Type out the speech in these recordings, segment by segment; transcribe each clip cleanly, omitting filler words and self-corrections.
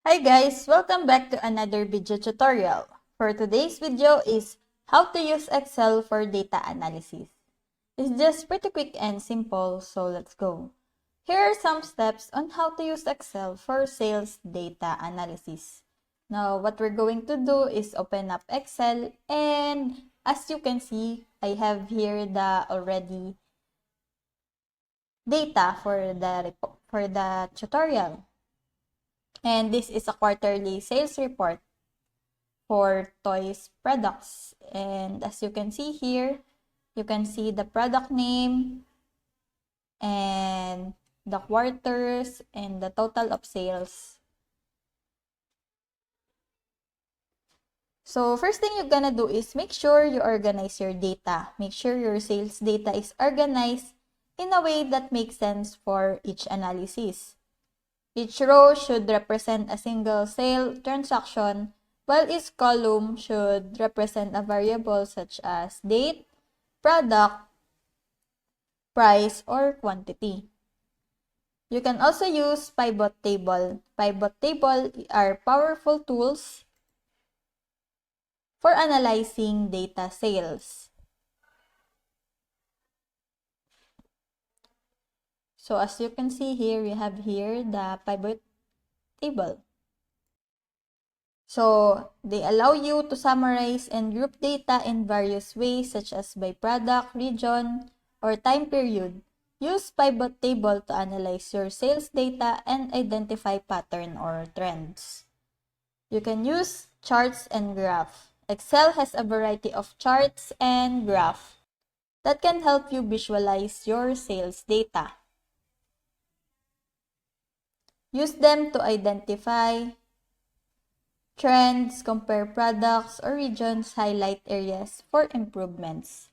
Hi guys! Welcome back to another video tutorial. For today's video is how to use Excel for data analysis. It's just pretty quick and simple, so let's go. Here are some steps on how to use Excel for sales data analysis. Now, what we're going to do is open up Excel, and as you can see, I have here the already data for the tutorial. And this is a quarterly sales report for toys products. And as you can see here, you can see the product name and the quarters and the total of sales. So first thing you're gonna do is make sure you organize your data. Make sure your sales data is organized in a way that makes sense for each analysis. Each row should represent a single sale transaction, while each column should represent a variable such as date, product, price, or quantity. You can also use pivot table. Pivot table are powerful tools for analyzing data sales. So as you can see here, we have here the pivot table. So they allow you to summarize and group data in various ways such as by product, region, or time period. Use pivot table to analyze your sales data and identify pattern or trends. You can use charts and graph. Excel has a variety of charts and graph that can help you visualize your sales data. Use them to identify trends, compare products or regions, highlight areas for improvements.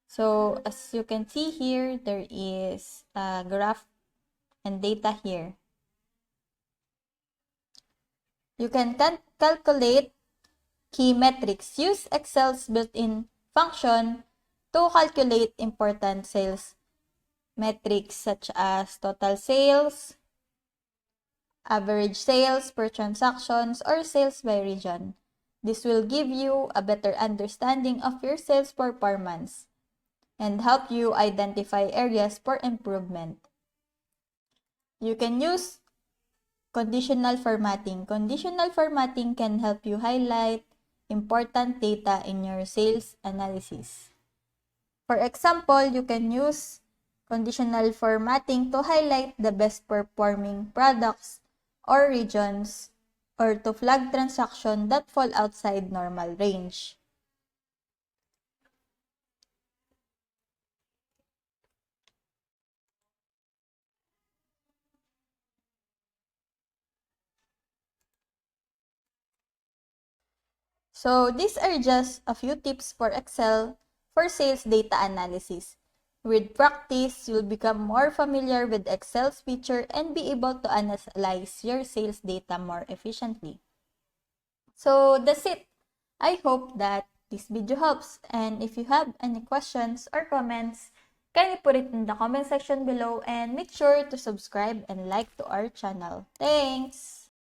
So as you can see here, there is a graph and data here. You can calculate key metrics. Use Excel's built-in function to calculate important sales metrics such as total sales, average sales per transactions, or sales by region. This will give you a better understanding of your sales performance and help you identify areas for improvement. You can use conditional formatting. Conditional formatting can help you highlight important data in your sales analysis. For example, you can use conditional formatting to highlight the best performing products or regions, or to flag transactions that fall outside normal range. So these are just a few tips for Excel for sales data analysis. With practice, you'll become more familiar with Excel's feature and be able to analyze your sales data more efficiently. So that's it. I hope that this video helps, and if you have any questions or comments, kindly put it in the comment section below and make sure to subscribe and like to our channel. Thanks!